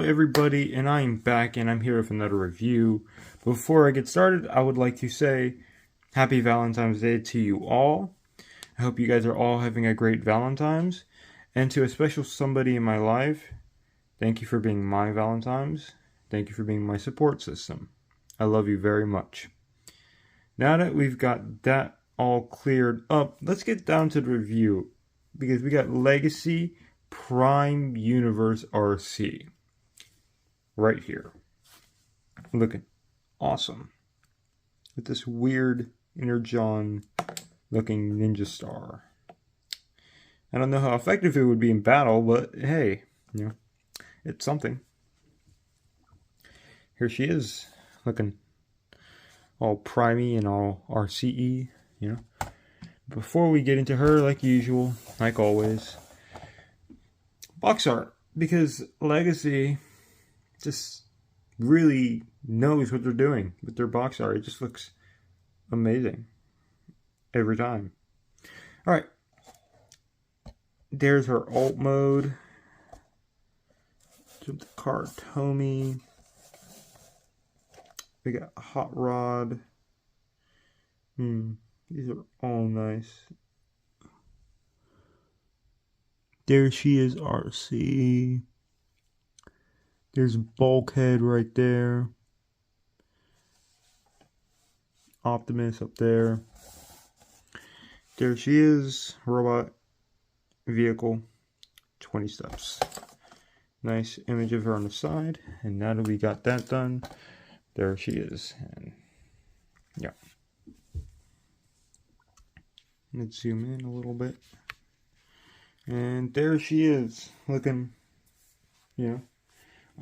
everybody, and I am back, and I'm here with another review. Before I get started, I would like to say Happy Valentine's Day to you all. I hope you guys are all having a great Valentine's. And to a special somebody in my life, thank you for being my Valentine's. Thank you for being my support system. I love you very much. Now that we've got that all cleared up, let's get down to the review. Because we got Legacy Prime Universe Arcee right here, looking awesome with this weird Energon looking ninja star. I don't know how effective it would be in battle, but hey, you know, it's something. Here she is, looking all primey and all RCE, you know. Before we get into her, like usual, like always, box art, because Legacy just really knows what they're doing with their box art. It just looks amazing every time. Alright, there's her alt mode. Jump the card Tomy. We got Hot Rod. These are all nice. There she is, Arcee. There's Bulkhead right there. Optimus up there. There she is, robot vehicle, 20 steps. Nice image of her on the side. And now that we got that done, there she is. And yeah. Let's zoom in a little bit. And there she is, looking, you know,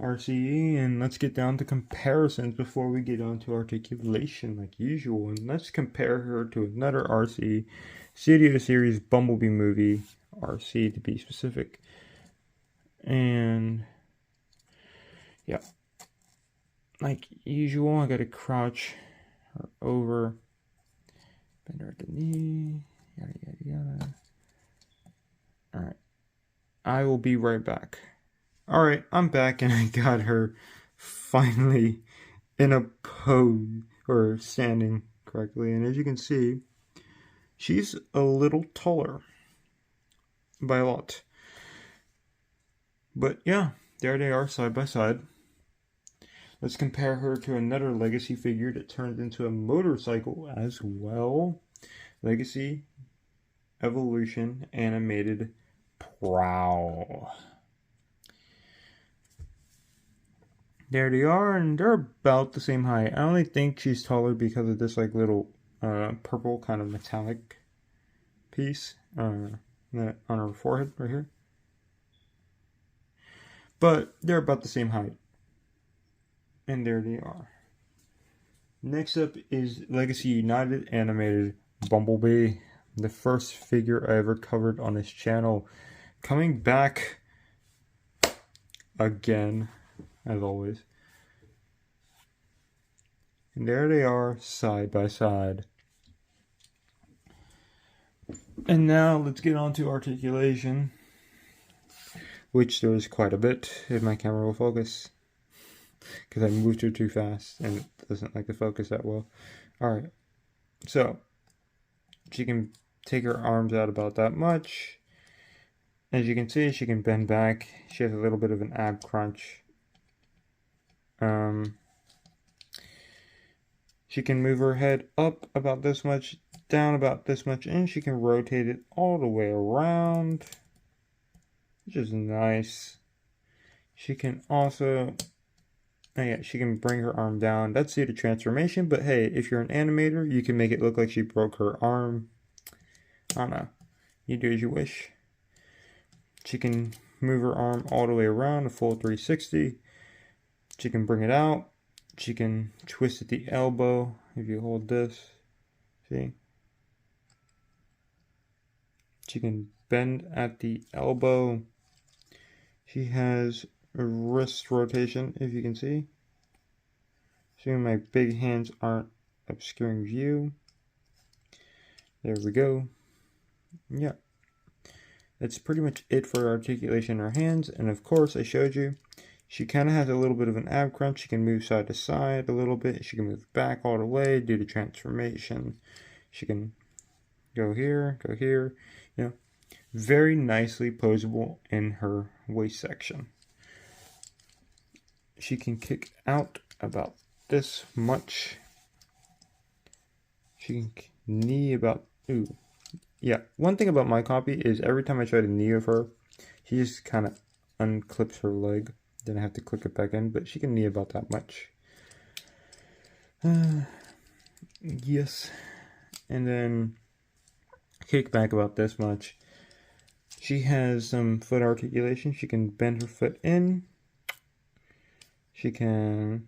RCE. And let's get down to comparisons before we get on to articulation like usual. And let's compare her to another Arcee Studio Series Bumblebee movie, Arcee to be specific. And yeah, like usual, I gotta crouch her over, bend her at the knee, yada yada yada. Alright, I will be right back. Alright, I'm back, and I got her finally in a pose, or standing correctly. And as you can see, she's a little taller by a lot. But yeah, there they are side by side. Let's compare her to another Legacy figure that turned into a motorcycle as well. Legacy Evolution Animated Prowl. There they are, and they're about the same height. I only think she's taller because of this like little purple kind of metallic piece on her forehead right here. But they're about the same height. And there they are. Next up is Legacy United Animated Bumblebee, the first figure I ever covered on this channel. Coming back again, as always. And there they are, side by side. And now let's get on to articulation, which there is quite a bit if my camera will focus, because I moved her too fast and it doesn't like to focus that well. Alright, so she can take her arms out about that much. As you can see, she can bend back. She has a little bit of an ab crunch. She can move her head up about this much, down about this much, and she can rotate it all the way around, which is nice. She can also, she can bring her arm down. That's due to transformation, but hey, if you're an animator, you can make it look like she broke her arm. I don't know. You do as you wish. She can move her arm all the way around, a full 360. She can bring it out. She can twist at the elbow if you hold this. See? She can bend at the elbow. She has a wrist rotation, if you can see. Assuming my big hands aren't obscuring view. There we go. Yeah. That's pretty much it for articulation in her hands. And of course, I showed you, She kind of has a little bit of an ab crunch. She can move side to side a little bit. She can move back all the way, do the transformation. She can go here, you know. Very nicely posable in her waist section. She can kick out about this much. She can knee about, ooh. Yeah, one thing about my copy is every time I try to knee of her, she just kind of unclips her leg. Then I have to click it back in, but she can knee about that much. Yes. And then kick back about this much. She has some foot articulation. She can bend her foot in. She can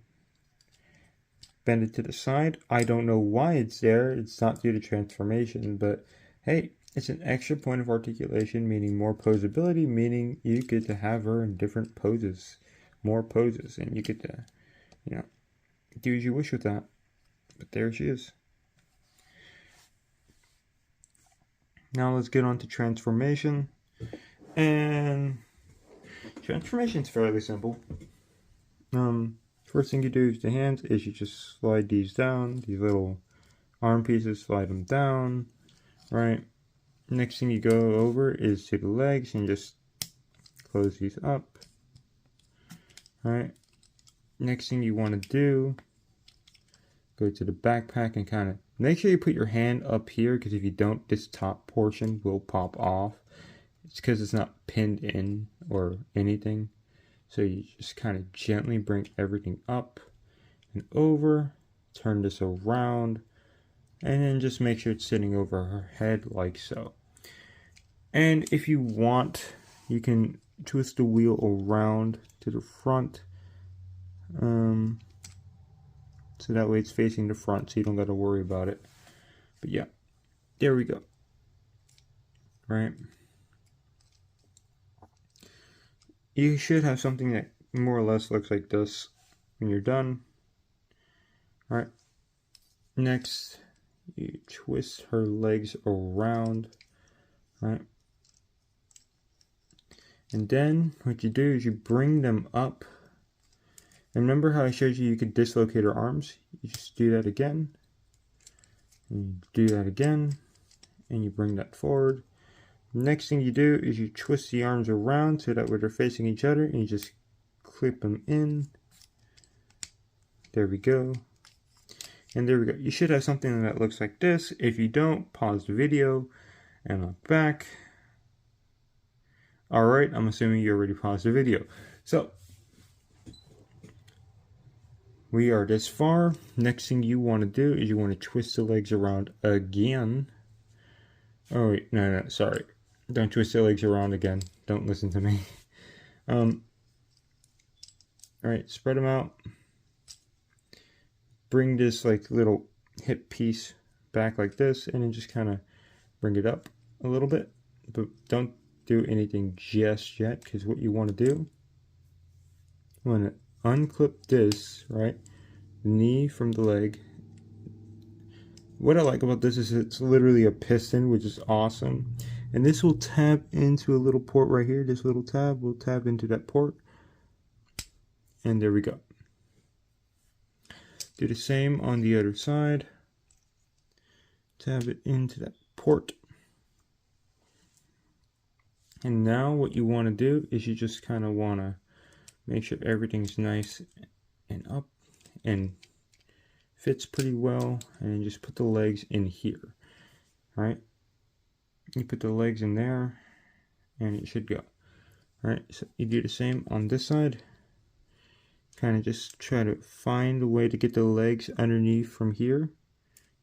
bend it to the side. I don't know why it's there. It's not due to transformation, but hey, it's an extra point of articulation, meaning more posability, meaning you get to have her in different poses, more poses, and you get to, you know, do as you wish with that. But there she is. Now let's get on to transformation. And transformation is fairly simple. First thing you do with the hands is you just slide these down, these little arm pieces, slide them down, right? Next thing you go over is to the legs and just close these up, right? Next thing you want to do, go to the backpack and kind of make sure you put your hand up here, because if you don't, this top portion will pop off. It's because it's not pinned in or anything. So you just kind of gently bring everything up and over, turn this around, and then just make sure it's sitting over her head like so. And if you want, you can twist the wheel around to the front. So that way it's facing the front, so you don't got to worry about it. But yeah, there we go. Right? You should have something that more or less looks like this when you're done. Alright. Next, you twist her legs around. Right? And then what you do is you bring them up. And remember how I showed you could dislocate her arms? You just do that again. And you do that again. And you bring that forward. Next thing you do is you twist the arms around so that way they're facing each other, and you just clip them in. There we go. And there we go. You should have something that looks like this. If you don't, pause the video and look back. Alright, I'm assuming you already paused the video. So, we are this far. Next thing you want to do is you want to twist the legs around again. Oh wait, no, sorry. Don't twist the legs around again. Don't listen to me. Alright, spread them out. Bring this like little hip piece back like this, and then just kind of bring it up a little bit. But don't do anything just yet, because what you want to do, you want to unclip this, right? Knee from the leg. What I like about this is it's literally a piston, which is awesome. And this will tap into a little port right here. This little tab will tap into that port. And there we go. Do the same on the other side. Tab it into that port. And now what you want to do is you just kind of want to make sure everything's nice and up and fits pretty well. And just put the legs in here. All right. You put the legs in there and it should go. Alright, so you do the same on this side. Kind of just try to find a way to get the legs underneath from here.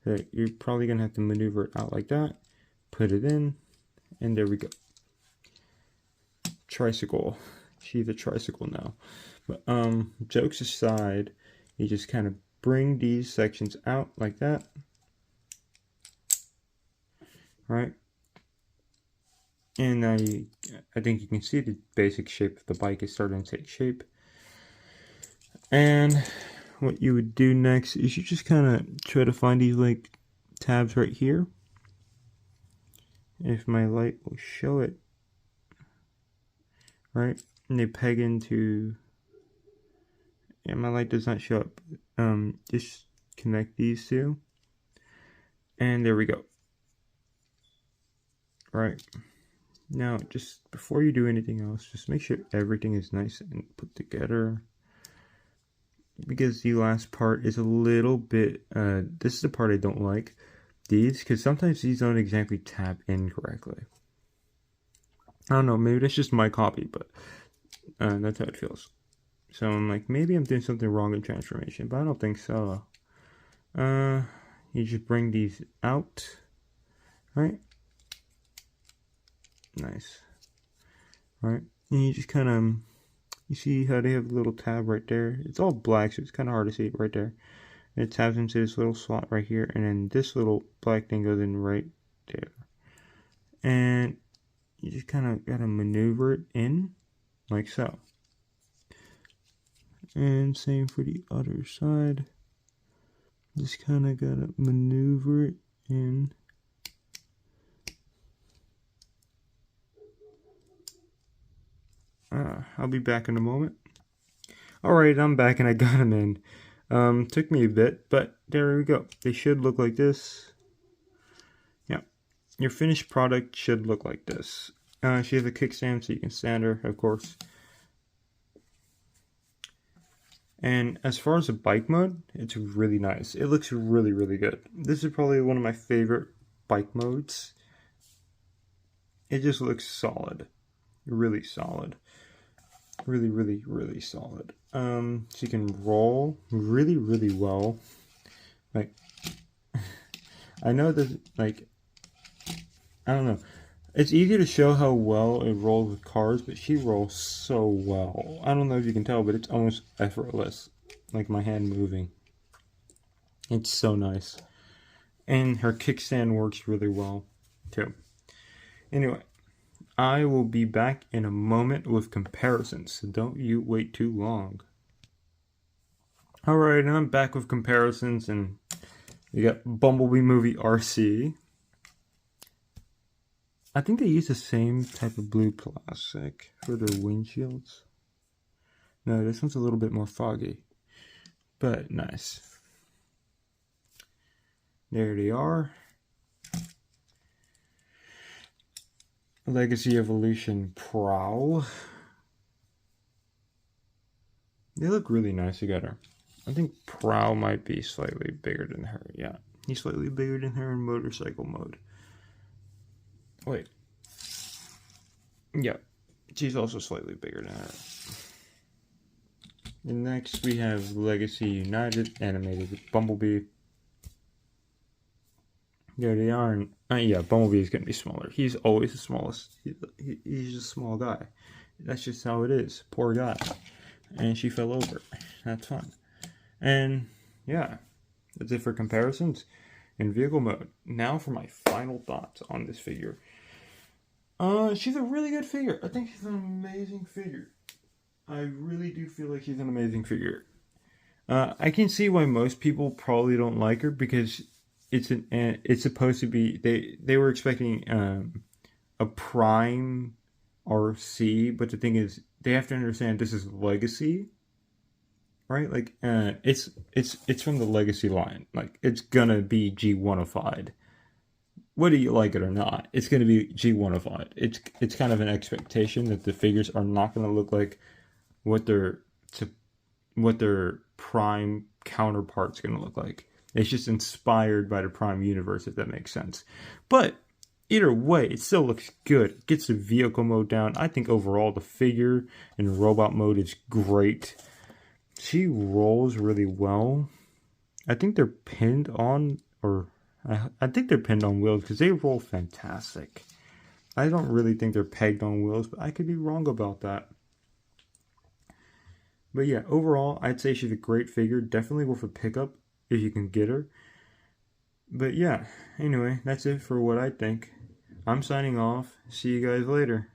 So you're probably going to have to maneuver it out like that. Put it in, and there we go. Tricycle. She's a tricycle now. But jokes aside, you just kind of bring these sections out like that. Right? And now I think you can see the basic shape of the bike is starting to take shape. And what you would do next is you just kind of try to find these like tabs right here. If my light will show it. Right? And they peg into Yeah, my light does not show up. Just connect these two. And there we go. Right. Now, just before you do anything else, just make sure everything is nice and put together. Because the last part is a little bit, this is the part I don't like. These, because sometimes these don't exactly tab in correctly. I don't know, maybe that's just my copy, but that's how it feels. So I'm like, maybe I'm doing something wrong in transformation, but I don't think so. You just bring these out, right? Nice. Right, and you just kind of, you see how they have a little tab right there? It's all black, so it's kind of hard to see it right there. And it tabs into this little slot right here, and then this little black thing goes in right there. And you just kind of gotta maneuver it in, like so. And same for the other side. Just kind of gotta maneuver it in. I'll be back in a moment. Alright, I'm back and I got them in. Took me a bit, but there we go. They should look like this. Yeah, your finished product should look like this. She has a kickstand so you can stand her, of course. And as far as the bike mode, it's really nice. It looks really, really good. This is probably one of my favorite bike modes. It just looks solid. Really solid. Really, really, really solid. She can roll really, really well. Like, I know that, like, I don't know. It's easy to show how well it rolls with cars, but she rolls so well. I don't know if you can tell, but it's almost effortless. Like my hand moving. It's so nice. And her kickstand works really well, too. Anyway, I will be back in a moment with comparisons, so don't you wait too long. Alright, and I'm back with comparisons, and we got Bumblebee movie Arcee. I think they use the same type of blue plastic for their windshields. No, this one's a little bit more foggy, but nice. There they are. Legacy Evolution Prowl. They look really nice together. I think Prowl might be slightly bigger than her. Yeah, he's slightly bigger than her in motorcycle mode. Wait. Yeah, she's also slightly bigger than her. And next we have Legacy United Animated Bumblebee. There they are. And, yeah, Bumblebee is going to be smaller. He's always the smallest. He's a small guy. That's just how it is. Poor guy. And she fell over. That's fun. And yeah, that's it for comparisons in vehicle mode. Now for my final thoughts on this figure. She's a really good figure. I think she's an amazing figure. I really do feel like she's an amazing figure. I can see why most people probably don't like her, because it's supposed to be, they were expecting a prime Arcee, but the thing is, they have to understand this is Legacy, right? Like, it's from the Legacy line. Like, it's gonna be G1ified. Whether you like it or not, it's gonna be G1ified. It's kind of an expectation that the figures are not gonna look like what their prime counterpart's gonna look like. It's just inspired by the prime universe, if that makes sense. But either way, it still looks good. It gets the vehicle mode down. I think overall the figure in robot mode is great. She rolls really well. I think they're pinned on, or I think they're pinned on wheels because they roll fantastic. I don't really think they're pegged on wheels, but I could be wrong about that. But yeah, overall, I'd say she's a great figure. Definitely worth a pickup if you can get her. But yeah, anyway, that's it for what I think. I'm signing off. See you guys later.